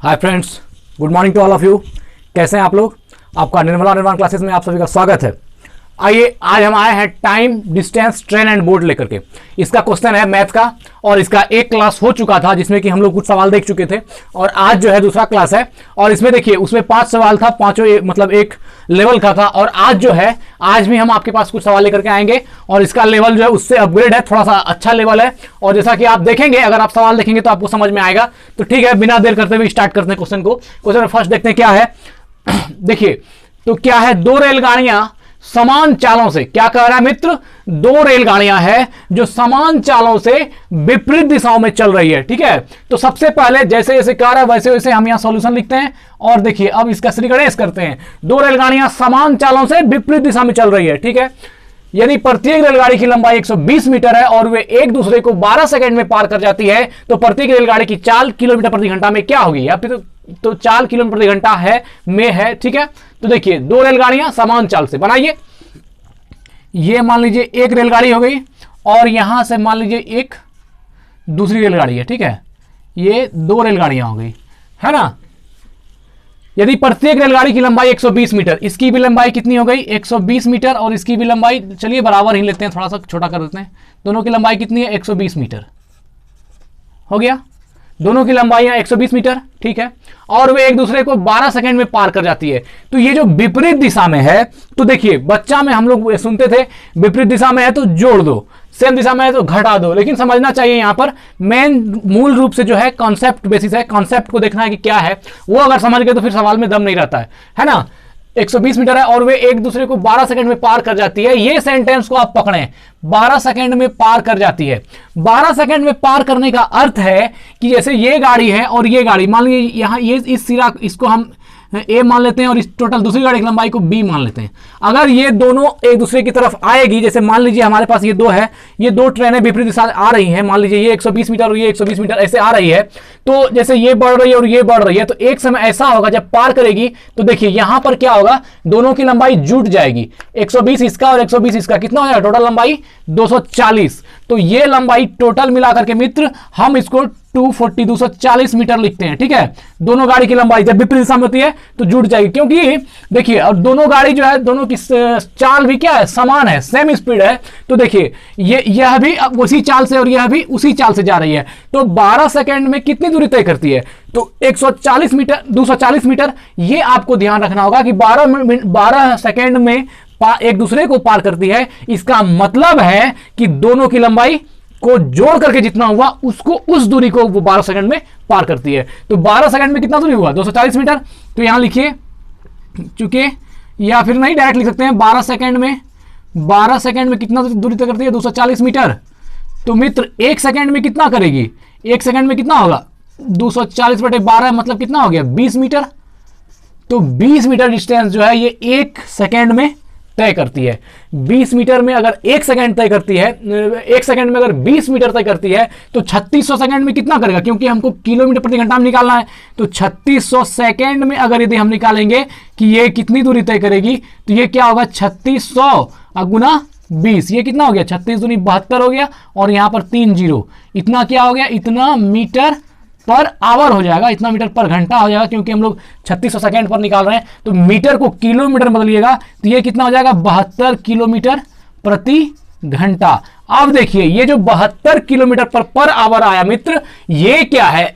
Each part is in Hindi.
Hi friends, good morning to all of you. कैसे हैं आप लोग? आपका निर्मला निर्माण क्लासेस में आप सभी का स्वागत है। आइए, आज हम आए हैं time, distance, train and board लेकर के। इसका क्वेश्चन है मैथ का और इसका एक क्लास हो चुका था जिसमें कि हम लोग कुछ सवाल देख चुके थे और आज जो है दूसरा क्लास है और इसमें देखिए उसमें 5 सवाल था, पांचों मतलब एक लेवल का था और आज जो है आज भी हम आपके पास कुछ सवाल लेकर के आएंगे और इसका लेवल जो है उससे अपग्रेड है, थोड़ा सा अच्छा लेवल है और जैसा कि आप देखेंगे, अगर आप सवाल देखेंगे तो आपको समझ में आएगा। तो ठीक है, बिना देर करते हुए स्टार्ट करते हैं क्वेश्चन को। क्वेश्चन फर्स्ट देखते हैं क्या है। देखिए तो क्या है, दो रेलगाड़ियां समान चालों से, क्या कह रहा है मित्र, दो रेलगाड़ियां हैं जो समान चालों से विपरीत दिशाओं में चल रही है। ठीक है, तो सबसे पहले जैसे जैसे कह रहा है वैसे वैसे हम यहां सॉल्यूशन लिखते हैं और देखिए अब इसका श्री गणेश करते हैं। दो रेलगाड़ियां समान चालों से विपरीत दिशा में चल रही है। ठीक है, यदि प्रत्येक रेलगाड़ी की लंबाई 120 मीटर है और वे एक दूसरे को 12 सेकंड में पार कर जाती है तो प्रत्येक रेलगाड़ी की चाल किलोमीटर प्रति घंटा में क्या होगी? या फिर तो चाल किलोमीटर प्रति घंटा है। ठीक है, तो देखिए दो रेलगाड़ियां समान चाल से बनाइए। ये मान लीजिए एक रेलगाड़ी हो गई और यहां से मान लीजिए एक दूसरी रेलगाड़ी है। ठीक है, ये दो रेलगाड़ियां हो गई, है ना। यदि प्रत्येक रेलगाड़ी की लंबाई 120 मीटर, इसकी भी लंबाई कितनी हो गई? 120 मीटर और इसकी भी लंबाई, चलिए बराबर ही लेते हैं, थोड़ा सा छोटा कर देते हैं। दोनों की लंबाई कितनी है? 120 मीटर हो गया। दोनों की लंबाई 120 मीटर, ठीक है, और वे एक दूसरे को 12 सेकंड में पार कर जाती है। तो ये जो विपरीत दिशा में है, तो देखिए बच्चा में हम लोग सुनते थे विपरीत दिशा में है तो जोड़ दो, सेम दिशा में है तो घटा दो, लेकिन समझना चाहिए यहां पर मूल रूप से जो है कॉन्सेप्ट बेसिस है, कॉन्सेप्ट को देखना है कि क्या है वो। अगर समझ गए तो फिर सवाल में दम नहीं रहता है ना। 120 मीटर है और वे एक दूसरे को 12 सेकंड में पार कर जाती है। ये सेंटेंस को आप पकड़ें, 12 सेकंड में पार कर जाती है। 12 सेकंड में पार करने का अर्थ है कि जैसे ये गाड़ी है और ये गाड़ी, मान लीजिए यहां ये इस सिरा, इसको हम ए मान लेते हैं और इस टोटल दूसरी गाड़ी की लंबाई को बी मान लेते हैं। अगर ये दोनों एक दूसरे की तरफ आएगी, जैसे मान लीजिए हमारे पास ये दो है, ये दो ट्रेनें विपरीत दिशा आ रही हैं, मान लीजिए ये 120 मीटर और ये 120 मीटर ऐसे आ रही है, तो जैसे ये बढ़ रही है और ये बढ़ रही है, तो एक समय ऐसा होगा जब पार करेगी तो देखिए यहां पर क्या होगा, दोनों की लंबाई जुट जाएगी। 120 इसका और 120 इसका, कितना हो जाएगा टोटल लंबाई? 240। तो ये लंबाई टोटल मिलाकर के मित्र हम इसको 240 मीटर लिखते हैं। ठीक है, दोनों गाड़ी की लंबाई जब विपरीत दिशा में होती है तो जुड़ जाएगी, क्योंकि देखिए और दोनों गाड़ी जो है दोनों की चाल भी क्या है, समान है, सेम स्पीड है। तो देखिए यह भी उसी चाल से और यह भी उसी चाल से जा रही है, तो 12 सेकंड में कितनी दूरी तय करती है? तो 140 मीटर, 240 मीटर। ये आपको ध्यान रखना होगा कि 12 सेकंड में एक दूसरे को पार करती है। इसका मतलब है कि दोनों की लंबाई को जोड़ करके जितना हुआ उसको, उस दूरी को वो 12 सेकंड में पार करती है। तो 12 सेकंड में कितना दूरी हुआ? 240 मीटर। तो यहां लिखिए, चूंकि या फिर नहीं डायरेक्ट लिख सकते हैं, 12 सेकंड में कितना दूरी तय करती है? 240 मीटर। तो मित्र एक सेकंड में कितना करेगी? एक सेकंड में कितना होगा? 240/12 मतलब कितना हो गया? 20 मीटर। तो 20 मीटर डिस्टेंस जो है ये एक सेकंड में तय करती है। 20 मीटर में अगर एक सेकंड तय करती है, एक सेकंड में अगर 20 मीटर तय करती है तो 3600 सेकंड में कितना करेगा? क्योंकि हमको किलोमीटर प्रति घंटा में निकालना है, तो 3600 सेकंड में अगर यदि हम निकालेंगे कि ये कितनी दूरी तय करेगी तो ये क्या होगा? 3600 गुना 20, ये कितना हो गया? 36 दूनी 72 हो गया और यहां पर 3 जीरो, इतना क्या हो गया? इतना मीटर पर आवर हो जाएगा, इतना मीटर पर घंटा हो जाएगा, क्योंकि हम लोग 3600 सेकंड पर निकाल रहे हैं। तो मीटर को किलोमीटर में बदलिएगा तो ये कितना हो जाएगा? 72 किलोमीटर प्रति घंटा। अब देखिए ये जो 72 किलोमीटर पर आवर आया मित्र, ये क्या है?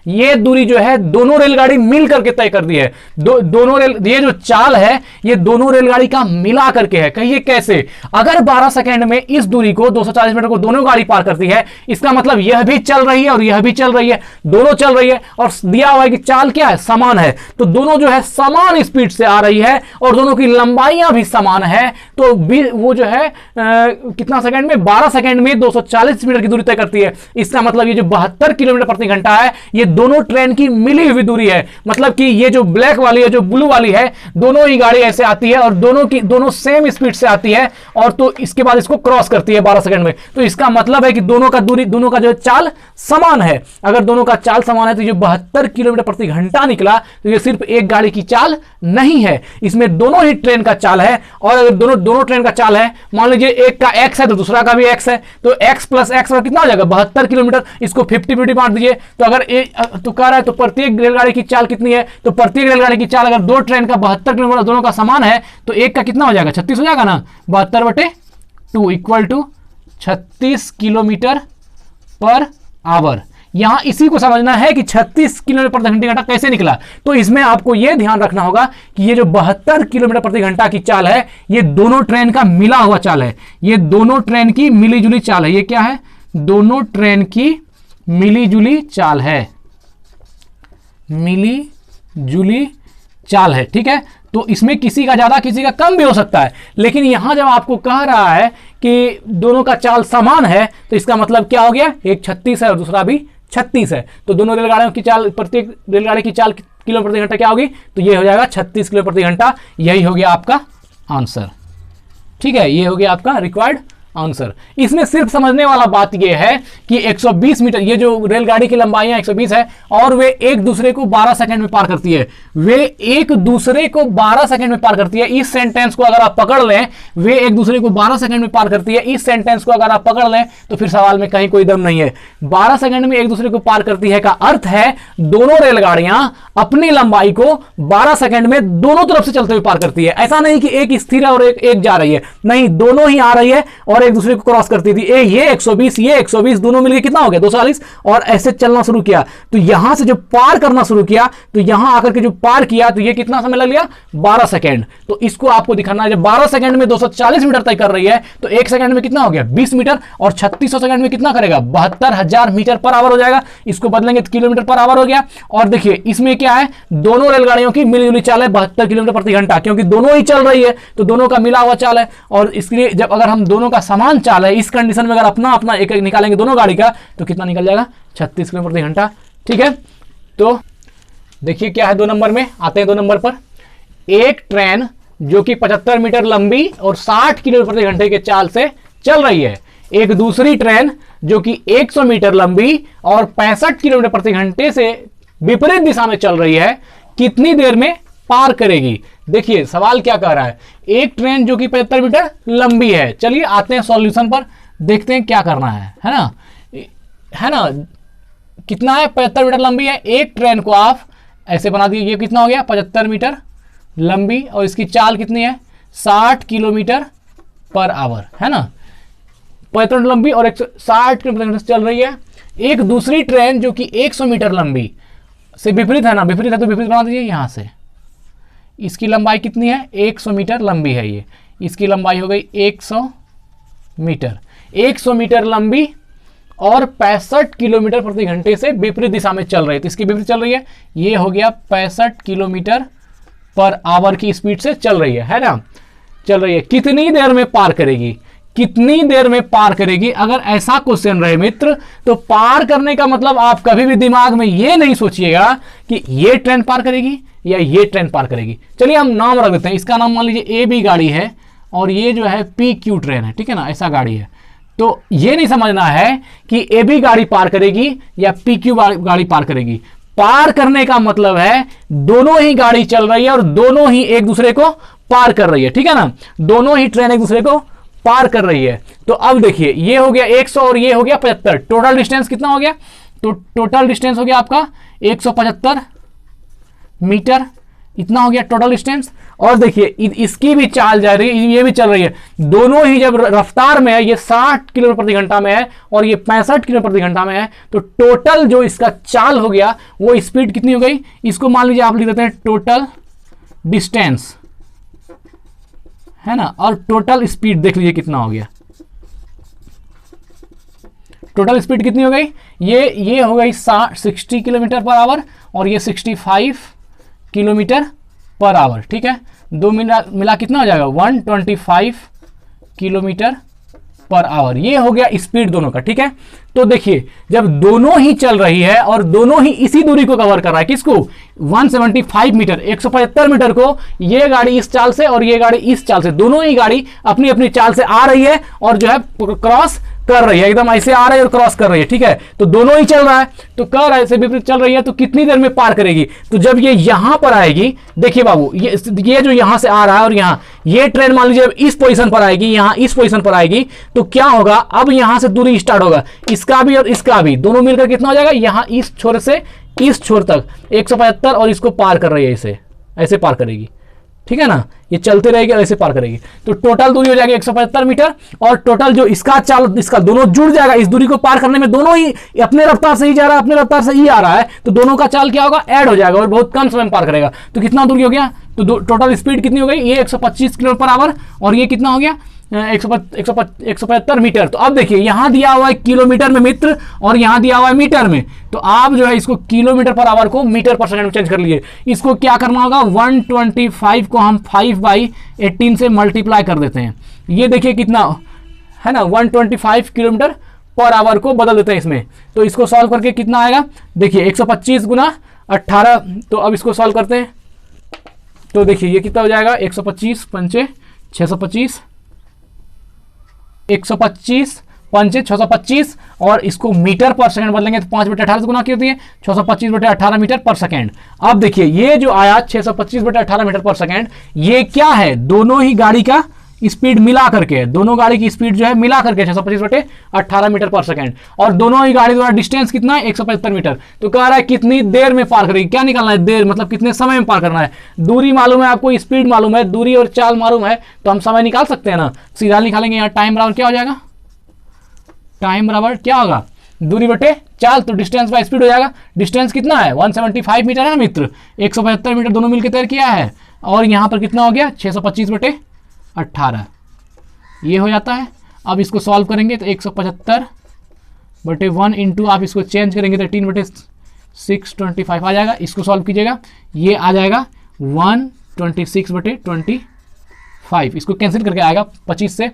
ये दूरी जो है दोनों रेलगाड़ी मिल करके तय कर दी है। ये जो चाल है ये दोनों रेलगाड़ी का मिला करके है। कहिए कैसे? अगर 12 सेकंड में इस दूरी को 240 मीटर को दोनों गाड़ी पार करती है, इसका मतलब यह भी चल रही है और यह भी चल रही है, दोनों चल रही है और दिया हुआ है कि चाल क्या है? समान है। तो दोनों जो है समान स्पीड से आ रही है और दोनों की लंबाइयां भी समान है। तो वो जो है कितना सेकंड में? 12 सेकंड में 240 मीटर की दूरी तय करती है। इसका मतलब ये जो 72 किलोमीटर प्रति घंटा है ये दोनों ट्रेन की मिली हुई दूरी है। मतलब कि ये जो ब्लैक वाली है, जो ब्लू वाली है, दोनों ही गाड़ी ऐसे आती है और दोनों सेम स्पीड से आती है और तो इसके बाद इसको क्रॉस करती है 12 सेकंड में। तो इसका मतलब है कि दोनों का जो चाल समान है। अगर दोनों का चाल समान है तो जो 72 किलोमीटर प्रति घंटा निकला तो ये सिर्फ एक गाड़ी की चाल नहीं है, इसमें दोनों ही ट्रेन का चाल है। और अगर दोनों ट्रेन का चाल है, मान लीजिए एक का x है तो दूसरा का भी x है, तो x प्लस x कितना हो जाएगा 72 किलोमीटर। इसको 50-50 बांट दीजिए। तो अगर तो कह रहा है तो प्रत्येक रेलगाड़ी की चाल कितनी है, तो प्रत्येक रेलगाड़ी की चाल अगर 2 ट्रेन का 72 किलोमीटर दोनों का समान है तो एक का कितना हो जाएगा 36 हो जाएगा ना। 72/2 equal to 36 kilometre per hour. यहां इसी को समझना है कि 36 किलोमीटर प्रति घंटा कैसे निकला। तो इसमें आपको यह ध्यान रखना होगा कि ये जो 72 किलोमीटर प्रति घंटा की चाल है ये दोनों ट्रेन का मिला हुआ चाल है, ये दोनों ट्रेन की मिली जुली चाल है। ये क्या है, दोनों ट्रेन की मिली जुली चाल है, मिली जुली चाल है, ठीक है। तो इसमें किसी का ज्यादा किसी का कम भी हो सकता है, लेकिन यहां जब आपको कह रहा है कि दोनों का चाल समान है तो इसका मतलब क्या हो गया, एक 36 है और दूसरा भी 36 है। तो दोनों रेलगाड़ियों की चाल, प्रत्येक रेलगाड़ी की चाल किलो प्रति घंटा क्या होगी, तो ये हो जाएगा 36 किलो प्रति घंटा। यही हो गया आपका आंसर, ठीक है। ये हो गया आपका रिक्वायर्ड आंसर। इसमें सिर्फ समझने वाला बात यह है कि 120 मीटर, ये जो रेलगाड़ी की लंबाई 120 है और वे एक दूसरे को 12 सेकंड में पार करती है, वे एक दूसरे को 12 सेकंड में पार करती है। इस सेंटेंस को अगर आप पकड़ लें, वे एक दूसरे को 12 सेकंड में पार करती है, इस सेंटेंस को अगर आप पकड़ लें तो फिर सवाल में कहीं कोई दम नहीं है। 12 सेकंड में एक दूसरे को पार करती है का अर्थ है दोनों रेलगाड़ियां अपनी लंबाई को 12 सेकंड में दोनों तरफ से चलते हुए पार करती है। ऐसा नहीं कि एक स्थिर है और एक जा रही है, नहीं, दोनों ही आ रही है और एक दूसरे को क्रॉस करती थी। ये 120 ये 120 दोनों मिलकर कितना हो गया 240, और ऐसे चलना शुरू किया। तो यहां से जो पार करना शुरू किया तो यहां आकर के जो पार किया तो ये कितना समय लग लिया 12 सेकंड। तो इसको आपको दिखाना है, जब 12 सेकंड में 240 मीटर तय कर रही है तो एक सेकंड में कितना हो गया 20 मीटर, और 3600 सेकंड में कितना करेगा 72,000 मीटर पर आवर हो जाएगा। इसको बदलेंगे तो किलोमीटर पर आवर हो गया। और देखिए इसमें क्या है, दोनों रेलगाड़ियों की मिलीजुली चाल है 72 किलोमीटर प्रति घंटा, क्योंकि दोनों ही चल रही है तो दोनों का मिला हुआ चाल है। और इसलिए जब अगर हम दोनों का समान चाल है, इस कंडीशन में अगर अपना अपना एक निकालेंगे दोनों गाड़ी का तो कितना निकल जाएगा 36 किलोमीटर प्रति घंटा, ठीक है। तो देखिए क्या है 2 नंबर में, आते हैं 2 नंबर पर। एक ट्रेन जो कि 75 मीटर लंबी और 60 किलोमीटर प्रति घंटे के चाल से चल रही है, एक दूसरी ट्रेन जो कि 100 मीटर लंबी और 65 किलोमीटर प्रति घंटे से विपरीत दिशा में चल रही है, कितनी देर में पार करेगी। देखिए सवाल क्या कह रहा है, एक ट्रेन जो कि 75 मीटर लंबी है। चलिए आते हैं सॉल्यूशन पर, देखते हैं क्या करना है ना, है ना। कितना है 75 मीटर लंबी है, एक ट्रेन को आप ऐसे बना दिए, ये कितना हो गया 75 मीटर लंबी और इसकी चाल कितनी है 60 किलोमीटर पर आवर, है ना। 75 मीटर लंबी और 160 किलोमीटर से चल रही है। एक दूसरी ट्रेन जो कि 100 मीटर लंबी से विपरीत है ना, विपरीत है तो विपरीत बना दीजिए यहां से। इसकी लंबाई कितनी है 100 मीटर लंबी है, ये इसकी लंबाई हो गई 100 मीटर। 100 मीटर लंबी और 65 किलोमीटर प्रति घंटे से विपरीत दिशा में चल रही है, तो इसकी विपरीत चल रही है। ये हो गया 65 किलोमीटर पर आवर की स्पीड से चल रही है ना, चल रही है। कितनी देर में पार करेगी, कितनी देर में पार करेगी। अगर ऐसा क्वेश्चन रहे मित्र तो पार करने का मतलब आप कभी भी दिमाग में ये नहीं सोचिएगा कि ये ट्रेन पार करेगी या ये ट्रेन पार करेगी। चलिए हम नाम रख देते हैं, इसका नाम मान लीजिए AB गाड़ी है और ये जो है PQ ट्रेन है, ठीक है ना, ऐसा गाड़ी है। तो ये नहीं समझना है कि AB गाड़ी पार करेगी या PQ गाड़ी पार करेगी। पार करने का मतलब है दोनों ही गाड़ी चल रही है और दोनों ही एक दूसरे को पार कर रही है, ठीक है ना, दोनों ही ट्रेन एक दूसरे को पार कर रही है। तो अब देखिए ये हो गया 100 और ये हो गया 75, टोटल डिस्टेंस कितना हो गया, तो टोटल डिस्टेंस हो गया आपका 175 मीटर, इतना हो गया टोटल डिस्टेंस। और देखिए इसकी भी चाल जा रही है, ये भी चल रही है, दोनों ही जब रफ्तार में है, ये 60 किलोमीटर प्रति घंटा में है और ये 65 किलोमीटर प्रति घंटा में है, तो टोटल जो इसका चाल हो गया वो स्पीड कितनी हो गई, इसको मान लीजिए आप लिख देते हैं टोटल डिस्टेंस, है ना, और टोटल स्पीड देख लीजिए कितना हो गया। टोटल स्पीड कितनी हो गई, ये हो गई 60 किलोमीटर पर आवर और ये 65 किलोमीटर पर आवर, ठीक है। दो मिला कितना हो जाएगा 125 किलोमीटर पर आवर। ये हो गया स्पीड दोनों का, ठीक है। तो देखिए जब दोनों ही चल रही है और दोनों ही इसी दूरी को कवर कर रहा है, किसको 175 मीटर 175 मीटर को, ये गाड़ी इस चाल से और ये गाड़ी इस चाल से, दोनों ही गाड़ी अपनी अपनी चाल से आ रही है और जो है क्रॉस कर रही है, एकदम ऐसे आ रही है और क्रॉस कर रही है, ठीक है। तो दोनों ही चल रहा है, तो कर ऐसे विपरीत चल रही है, तो कितनी देर में पार करेगी? तो जब ये यहां पर आएगी, देखिए बाबू, ये जो यहां से आ रहा है और यहां ये ट्रेन मान लीजिए इस पोजीशन पर आएगी, यहां इस पोजीशन पर आएगी, तो क्या होगा, अब यहां से दूरी स्टार्ट होगा, इसका भी और इसका भी, दोनों मिलकर कितना हो जाएगा, यहां इस छोर से इस छोर तक 175, और इसको पार कर रही है, इसे ऐसे पार करेगी, ठीक है ना, ये चलते रहेगी और ऐसे पार करेगी। तो टोटल दूरी हो जाएगी 175 मीटर, और टोटल जो इसका चाल, इसका दोनों जुड़ जाएगा, इस दूरी को पार करने में दोनों ही अपने रफ्तार से ही जा रहा है, अपने रफ्तार से ही आ रहा है, तो दोनों का चाल क्या होगा, ऐड हो जाएगा और बहुत कम समय में पार करेगा। तो कितना दूरी हो गया, तो टोटल स्पीड कितनी हो गई, ये 125 किलोमीटर/आवर, और ये कितना हो गया 175 मीटर। तो अब देखिए यहां दिया हुआ है किलोमीटर में मित्र, और यहां दिया हुआ है मीटर में, तो आप जो है इसको किलोमीटर/आवर को मीटर/सेकंड में चेंज कर लिए। इसको क्या करना होगा, 125 को हम 5/18 से मल्टीप्लाई कर देते हैं, ये देखिए कितना है ना, 125 किलोमीटर/आवर को बदल देते हैं इसमें। तो इसको सॉल्व करके कितना आएगा, देखिए 125 गुना 18, तो अब इसको सॉल्व करते हैं, तो देखिए ये कितना हो जाएगा, 125 पंचे 625, 125 पंचे 625, और इसको मीटर पर सेकंड बदलेंगे तो 5/18 से गुना की होती है, 625/18 मीटर पर सेकंड। अब देखिए ये जो आया 625/18 मीटर पर सेकंड, ये क्या है, दोनों ही गाड़ी का स्पीड मिला करके, दोनों गाड़ी की स्पीड जो है मिला करके 625/18 मीटर पर सेकंड, और दोनों ही गाड़ी द्वारा डिस्टेंस कितना है, 175 मीटर। तो कह रहा है कितनी देर में पार करेगी, क्या निकालना है, देर मतलब कितने समय में पार करना है। दूरी मालूम है आपको, स्पीड मालूम है, दूरी और चाल मालूम है, तो हम समय निकाल सकते हैं ना, सीधा निकालेंगे। यहाँ टाइम बराबर क्या हो जाएगा, टाइम बराबर क्या होगा, दूरी बटे चाल, तो डिस्टेंस बाय स्पीड हो जाएगा। डिस्टेंस कितना है, 175 मीटर है ना मित्र, 175 मीटर दोनों मिलकर तय किया है, और यहाँ पर कितना हो गया 625/18, ये हो जाता है। अब इसको सॉल्व करेंगे तो 175/1 इंटू आप इसको चेंज करेंगे तो 18/625 आ जाएगा। इसको सॉल्व कीजिएगा, ये आ जाएगा 126/25, इसको कैंसिल करके आएगा 25 से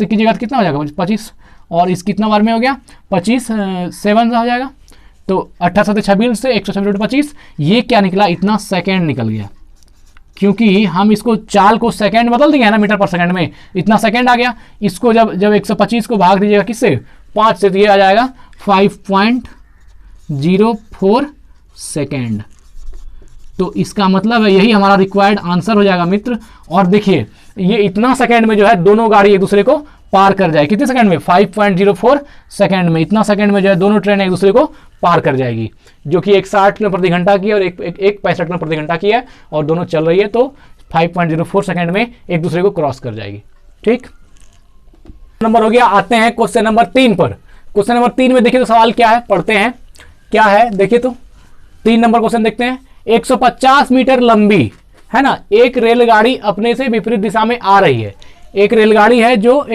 कीजिएगा तो कितना हो जाएगा 25, और इस कितना बार में हो गया 25 7 हो जाएगा, तो 18 से 26 से 126/25, ये क्या निकला, इतना सेकेंड निकल गया, क्योंकि हम इसको चाल को सेकंड बदल दिए है ना, मीटर पर सेकंड में, इतना सेकंड आ गया। इसको जब 125 को भाग दीजिएगा किससे, 5 से, तो ये आ जाएगा 5.04 सेकेंड। तो इसका मतलब है यही हमारा रिक्वायर्ड आंसर हो जाएगा मित्र। और देखिए ये इतना सेकंड में जो है दोनों गाड़ी एक दूसरे को पार कर जाए, कितने सेकंड में, 5.04 सेकंड में, इतना सेकंड में जो है दोनों ट्रेन एक दूसरे को पार कर जाएगी, जो कि एक 60 किलोमीटर प्रति घंटा की है और एक 65 किलोमीटर प्रति घंटा की है, और दोनों चल रही है, तो 5.04 सेकंड में एक दूसरे को क्रॉस कर जाएगी। ठीक, नंबर हो गया। आते हैं क्वेश्चन नंबर 3 पर। क्वेश्चन नंबर 3 में देखिए तो सवाल क्या है, पढ़ते हैं क्या है, देखिए तो 3 नंबर क्वेश्चन देखते हैं। 150 मीटर लंबी है ना एक रेलगाड़ी अपने से विपरीत दिशा में आ रही है। एक रेलगाड़ी है जो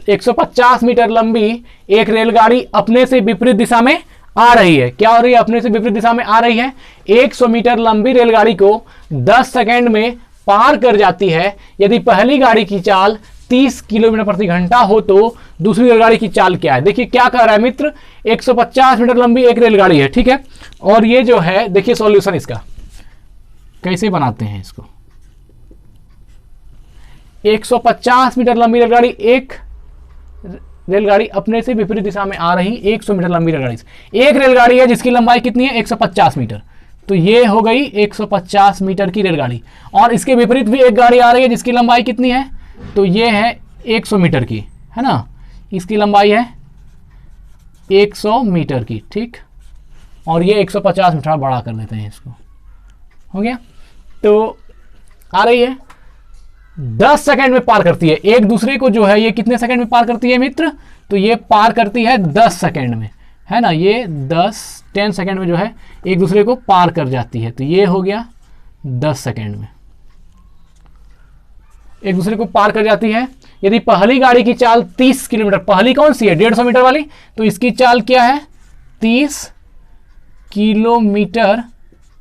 150 मीटर लंबी एक रेलगाड़ी अपने से विपरीत दिशा में आ रही है। क्या हो रही है, अपने से विपरीत दिशा में आ रही है। 100 मीटर लंबी रेलगाड़ी को 10 सेकंड में पार कर जाती है। यदि पहली गाड़ी की चाल 30 किलोमीटर प्रति घंटा हो तो दूसरी रेलगाड़ी की चाल क्या है। देखिए क्या कह रहा है मित्र, 150 मीटर लंबी एक रेलगाड़ी है, ठीक है, और ये जो है देखिए सॉल्यूशन इसका कैसे बनाते हैं इसको। 150 मीटर लंबी रेलगाड़ी, एक रेलगाड़ी अपने से विपरीत दिशा में आ रही 100 मीटर लंबी रेलगाड़ी से। एक रेलगाड़ी है जिसकी लंबाई कितनी है 150 मीटर, तो ये हो गई 150 मीटर की रेलगाड़ी। और इसके विपरीत भी एक गाड़ी आ रही है जिसकी लंबाई कितनी है, तो ये है 100 मीटर की, है ना, इसकी लंबाई है 100 मीटर की, ठीक, और ये 150 मीटर बड़ा कर देते हैं इसको, हो गया। तो आ रही है 10 सेकंड में पार करती है एक दूसरे को, जो है ये कितने सेकंड में पार करती है मित्र, तो ये पार करती है 10 सेकंड में, है ना, ये 10 सेकंड में जो है एक दूसरे को पार कर जाती है। तो ये हो गया 10 सेकंड में एक दूसरे को पार कर जाती है। यदि पहली गाड़ी की चाल 30 किलोमीटर, पहली कौन सी है 150 मीटर वाली, तो इसकी चाल क्या है 30 किलोमीटर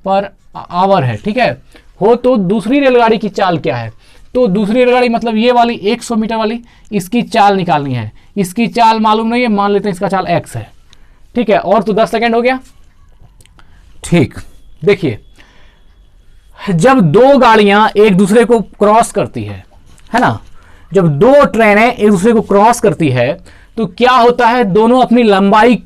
पर आवर है, ठीक है, हो तो दूसरी रेलगाड़ी की चाल क्या है, तो दूसरी रेलगाड़ी मतलब ये वाली 100 मीटर वाली, इसकी चाल निकालनी है। इसकी चाल मालूम नहीं है, मान लेते हैं इसका चाल x है, ठीक है, और तो 10 सेकंड हो गया। ठीक, देखिए जब दो गाड़ियां एक दूसरे को क्रॉस करती है ना, जब दो ट्रेनें एक दूसरे को क्रॉस करती है तो क्या होता है, दोनों अपनी लंबाई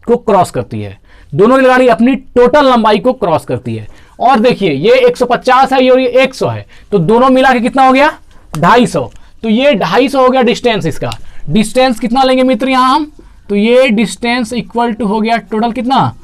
को क्रॉस करती है, दोनों रेलगाड़ी अपनी टोटल लंबाई को क्रॉस करती है। और देखिए ये 150 है और ये 100 है, तो दोनों मिला के कितना हो गया 250। तो ये 250 हो गया डिस्टेंस। इसका डिस्टेंस कितना लेंगे मित्र यहां हम, तो ये डिस्टेंस इक्वल टू हो गया टोटल कितना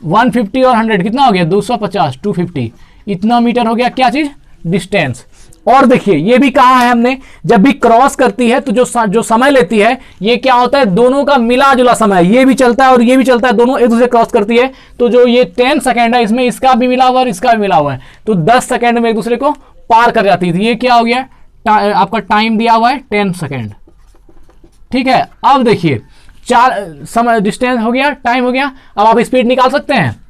150 और 100 कितना हो गया 250 250 इतना मीटर हो गया क्या चीज डिस्टेंस। और देखिए ये भी कहा है हमने, जब भी क्रॉस करती है तो जो समय लेती है ये क्या होता है, दोनों का मिला जुला समय, ये भी चलता है और ये भी चलता है, दोनों एक दूसरे क्रॉस करती है। तो जो ये 10 सेकेंड है इसमें इसका भी मिला हुआ है इसका भी मिला हुआ है, तो 10 सेकेंड में एक दूसरे को पार कर जाती थी। ये क्या हो गया आपका टाइम दिया हुआ है 10 सेकेंड। ठीक है, अब देखिए 4 समय डिस्टेंस हो गया, टाइम हो गया, अब आप स्पीड निकाल सकते हैं।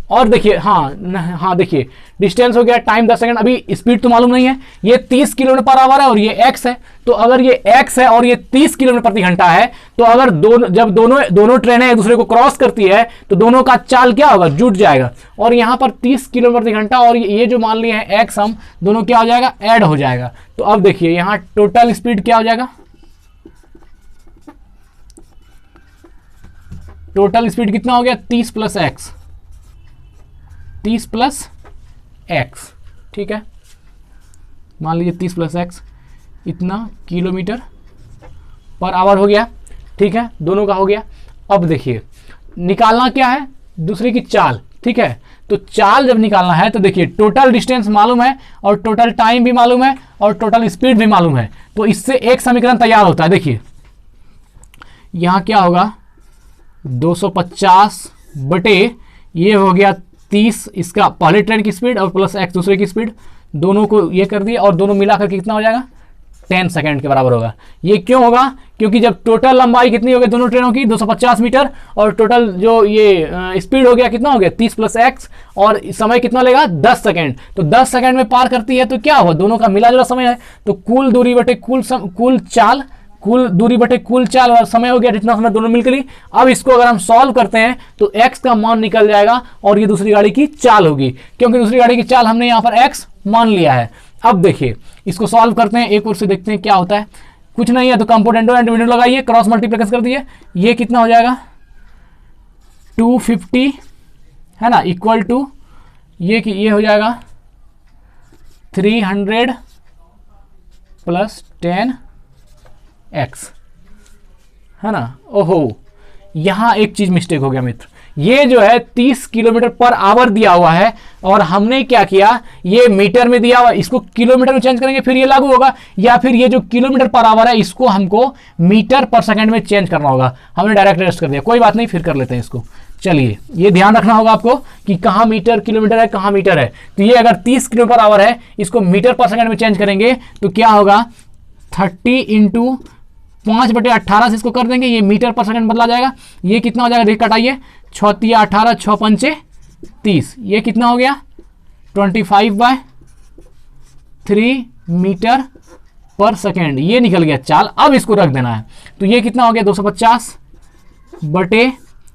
और देखिए हाँ देखिए डिस्टेंस हो गया, टाइम 10 सेकंड, अभी स्पीड तो मालूम नहीं है, ये 30 किलोमीटर पर आवर है और ये x है। तो अगर ये x है और ये 30 किलोमीटर प्रति घंटा है, तो अगर जब दोनों ट्रेनें एक दूसरे को क्रॉस करती है तो दोनों का चाल क्या होगा, जुट जाएगा। और यहाँ पर 30 किलोमीटर प्रति घंटा और ये जो मान लिया है x, हम दोनों क्या हो जाएगा ऐड हो जाएगा। तो अब देखिए यहाँ टोटल स्पीड क्या हो जाएगा, टोटल स्पीड कितना हो गया 30 प्लस एक्स, 30 प्लस एक्स। ठीक है, मान लीजिए 30 प्लस एक्स इतना किलोमीटर पर आवर हो गया। ठीक है, दोनों का हो गया। अब देखिए निकालना क्या है, दूसरे की चाल। ठीक है, तो चाल जब निकालना है तो देखिए टोटल डिस्टेंस मालूम है और टोटल टाइम भी मालूम है और टोटल स्पीड भी मालूम है, तो इससे एक समीकरण तैयार होता है। देखिए यहाँ क्या होगा 250 बटे ये हो गया 30, इसका पहले ट्रेन की स्पीड और प्लस एक्स दूसरे की स्पीड, दोनों को ये कर दिया और दोनों मिलाकर के कितना हो जाएगा 10 सेकंड के बराबर होगा। ये क्यों होगा, क्योंकि जब टोटल लंबाई कितनी हो गई दोनों ट्रेनों की 250 मीटर और टोटल जो ये स्पीड हो गया कितना हो गया 30 प्लस एक्स और समय कितना लेगा 10 सेकंड, तो 10 सेकंड में पार करती है। तो क्या हुआ, दोनों का मिला जुला समय है, तो कुल दूरी बटे कुल दूरी बटे कुल चाल और समय हो गया जितना समय दोनों मिलकर ली। अब इसको अगर हम सॉल्व करते हैं तो x का मान निकल जाएगा और ये दूसरी गाड़ी की चाल होगी, क्योंकि दूसरी गाड़ी की चाल हमने यहाँ पर x मान लिया है। अब देखिए इसको सॉल्व करते हैं, एक और से देखते हैं क्या होता है। कुछ नहीं है तो कंपोनेंटो एंड डिविडेंड लगाइए, क्रॉस मल्टीप्लिकेशन कर दिए, ये कितना हो जाएगा 250 है ना, इक्वल टू ये हो जाएगा 300 प्लस 10x है ना। ओहो, यहां एक चीज मिस्टेक हो गया मित्र, ये जो है 30 किलोमीटर पर आवर दिया हुआ है और हमने क्या किया, ये मीटर में दिया हुआ, इसको किलोमीटर में चेंज करेंगे फिर ये लागू होगा, या फिर ये जो किलोमीटर पर आवर है इसको हमको मीटर पर सेकंड में चेंज करना होगा। हमने डायरेक्ट एडजस्ट कर दिया, कोई बात नहीं, फिर कर लेते हैं इसको। चलिए ये ध्यान रखना होगा आपको कि कहाँ मीटर किलोमीटर है कहाँ मीटर है। तो ये अगर 30 किलोमीटर पर आवर है, इसको मीटर पर सेकंड में चेंज करेंगे तो क्या होगा 30 इंटू 5/18 से इसको कर देंगे, ये मीटर पर सेकंड बदला जाएगा। ये कितना हो जाएगा, देख कटाइए, 6 18 6 5 30, ये कितना हो गया 25/3 मीटर पर सेकेंड, ये निकल गया चाल। अब इसको रख देना है, तो ये कितना हो गया 250 बटे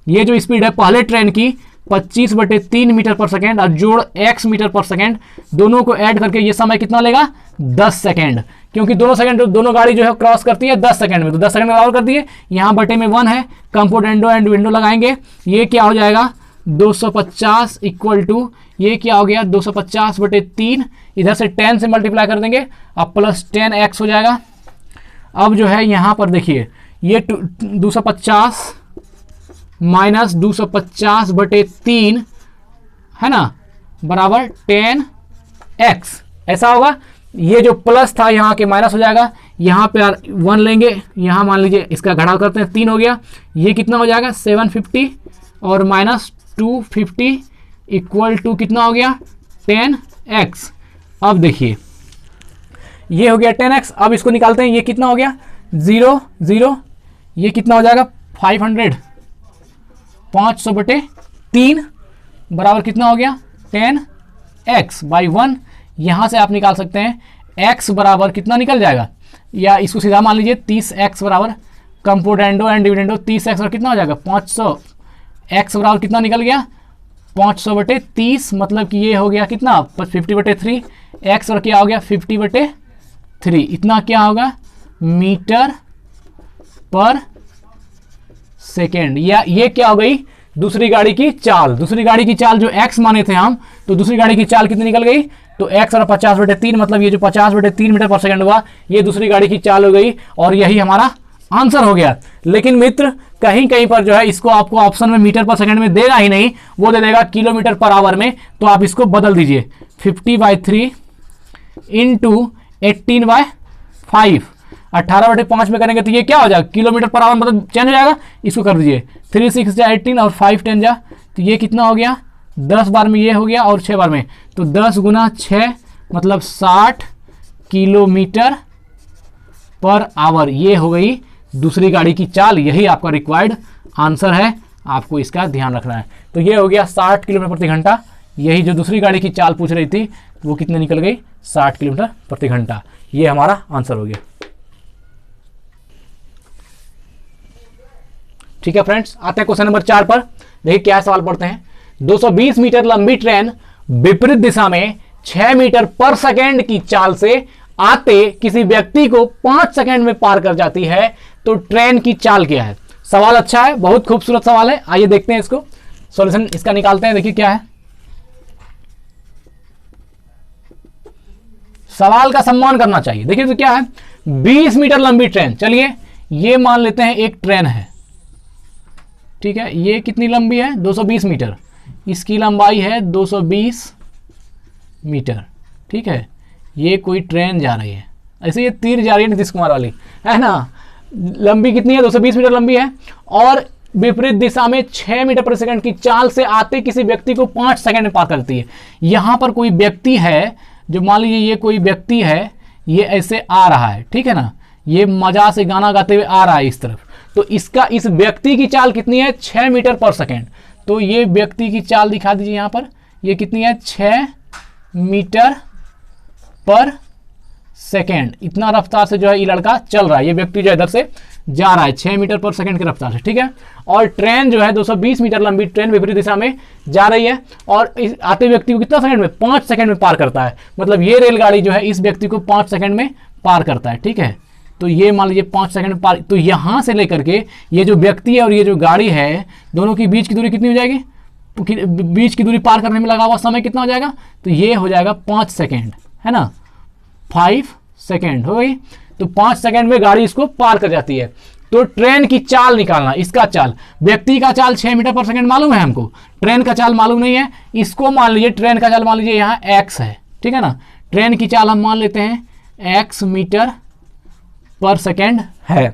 ये जो स्पीड है पहले ट्रेन की 25/3 मीटर पर सेकेंड और जोड़ x मीटर पर सेकेंड, दोनों को ऐड करके ये समय कितना लेगा 10 सेकेंड, क्योंकि दोनों गाड़ी जो है क्रॉस करती है 10 सेकंड में, तो 10 सेकंड बराबर कर दिए। यहाँ बटे में 1 है, कंपोनेंटो एंड विंडो लगाएंगे, ये क्या हो जाएगा 250 इक्वल टू ये क्या हो गया 250/3, इधर से 10 से मल्टीप्लाई कर देंगे, अब प्लस 10x हो जाएगा। अब जो है यहाँ पर देखिए ये 250 माइनस 250/3 है ना बराबर 10x, ऐसा होगा। ये जो प्लस था यहाँ के माइनस हो जाएगा, यहाँ पे 1 लेंगे, यहाँ मान लीजिए इसका घटाव करते हैं 3 हो गया, ये कितना हो जाएगा 750 और माइनस 250 इक्वल टू कितना हो गया 10x। अब देखिए ये हो गया 10x, अब इसको निकालते हैं, ये कितना हो गया 0 0, ये कितना हो जाएगा 500/3 बराबर कितना हो गया 10x/1। यहाँ से आप निकाल सकते हैं x बराबर कितना निकल जाएगा, या इसको सीधा मान लीजिए 30x बराबर कंपोनेंटो एंड डिविडेंडो 30x और कितना हो जाएगा 500, x बराबर कितना निकल गया 500/30, मतलब कि ये हो गया कितना 50/3, x और क्या हो गया 50/3, इतना क्या होगा मीटर पर सेकेंड, या ये क्या हो गई दूसरी गाड़ी की चाल। दूसरी गाड़ी की चाल जो x माने थे हम, तो दूसरी गाड़ी की चाल कितनी निकल गई, तो x और 50/3, मतलब ये जो 50/3 मीटर पर सेकंड हुआ, ये दूसरी गाड़ी की चाल हो गई, और यही हमारा आंसर हो गया। लेकिन मित्र कहीं कहीं पर जो है इसको आपको ऑप्शन में मीटर पर सेकंड में देगा ही नहीं, वो दे देगा किलोमीटर पर आवर में। तो आप इसको बदल दीजिए, 50/3 इंटू 18/5, 18/5 में करेंगे तो ये क्या हो जाएगा, किलोमीटर पर आवर मतलब चेंज हो जाएगा। इसको कर दीजिए 3 6 जा 18 और 5 10 जा, तो ये कितना हो गया, 10 बार में ये हो गया और 6 बार में, तो 10 गुना 6 मतलब 60 किलोमीटर पर आवर। ये हो गई दूसरी गाड़ी की चाल, यही आपका रिक्वायर्ड आंसर है, आपको इसका ध्यान रखना है। तो ये हो गया 60 किलोमीटर प्रति घंटा। यही जो दूसरी गाड़ी की चाल पूछ रही थी वो कितने निकल गई, 60 किलोमीटर प्रति घंटा। ये हमारा आंसर हो गया। ठीक है फ्रेंड्स, आते हैं क्वेश्चन नंबर 4 पर। देखिए क्या सवाल पढ़ते हैं। 220 मीटर लंबी ट्रेन विपरीत दिशा में 6 मीटर पर सेकेंड की चाल से आते किसी व्यक्ति को 5 सेकेंड में पार कर जाती है, तो ट्रेन की चाल क्या है। सवाल अच्छा है, बहुत खूबसूरत सवाल है। आइए देखते हैं इसको, सॉल्यूशन इसका निकालते हैं। देखिए क्या है, सवाल का सम्मान करना चाहिए। देखिए तो क्या है, 20 मीटर लंबी ट्रेन, चलिए ये मान लेते हैं एक ट्रेन है, ठीक है। ये कितनी लंबी है, 220 मीटर, इसकी लंबाई है 220 मीटर, ठीक है। ये कोई ट्रेन जा रही है, ऐसे ये तीर जा रही है नीतीश कुमार वाली, है ना। लंबी कितनी है, 220 मीटर लंबी है, और विपरीत दिशा में 6 मीटर प्रति सेकंड की चाल से आते किसी व्यक्ति को 5 सेकंड में पार करती है। यहां पर कोई व्यक्ति है, जो मान लीजिए ये कोई व्यक्ति है, ये ऐसे आ रहा है, ठीक है ना, ये मजा से गाना गाते हुए आ रहा है इस तरफ, तो इसका इस व्यक्ति की चाल कितनी है, 6 मीटर पर सेकंड। तो ये व्यक्ति की चाल दिखा दीजिए यहां पर, ये कितनी है, 6 मीटर पर सेकेंड। इतना रफ्तार से जो है ये लड़का चल रहा है, ये व्यक्ति जो इधर से जा रहा है 6 मीटर पर सेकंड की रफ्तार से, ठीक है। और ट्रेन जो है 220 मीटर लंबी ट्रेन विपरीत दिशा में जा रही है, और इस आते व्यक्ति को कितना सेकंड में, 5 सेकंड में पार करता है। मतलब ये रेलगाड़ी जो है इस व्यक्ति को 5 सेकंड में पार करता है, ठीक है। तो ये मान लीजिए 5 सेकंड में पार, तो यहां से लेकर के ये जो व्यक्ति है और ये जो गाड़ी है, दोनों की बीच की दूरी कितनी हो जाएगी, बीच की दूरी पार करने में लगा हुआ समय कितना हो जाएगा, तो ये हो जाएगा 5 सेकेंड, है ना, 5 सेकेंड हो गई। तो 5 सेकेंड में गाड़ी इसको पार कर जाती है। तो ट्रेन की चाल निकालना, इसका चाल, व्यक्ति का चाल 6 मीटर पर सेकेंड मालूम है हमको, ट्रेन का चाल मालूम नहीं है। इसको मान लीजिए ट्रेन का चाल मान लीजिए यहाँ x है, ठीक है ना, ट्रेन की चाल हम मान लेते हैं x मीटर पर सेकेंड है।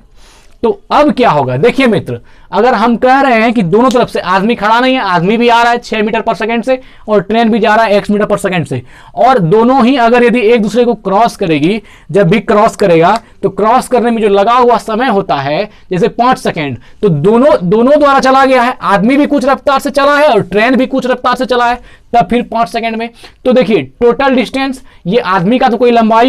तो अब क्या होगा, देखिए मित्र, अगर हम कह रहे हैं कि दोनों तरफ से आदमी खड़ा नहीं है, आदमी भी आ रहा है 6 मीटर पर सेकंड से, और ट्रेन भी जा रहा है x मीटर पर सेकंड से, और दोनों ही अगर यदि एक दूसरे को क्रॉस करेगी, जब भी क्रॉस करेगा तो क्रॉस करने में जो लगा हुआ समय होता है जैसे 5 सेकंड, तो दोनों द्वारा चला गया है, आदमी भी कुछ रफ्तार से चला है और ट्रेन भी कुछ रफ्तार से चला है, तब फिर 5 सेकंड में। तो देखिए टोटल डिस्टेंस, ये आदमी का तो कोई लंबाई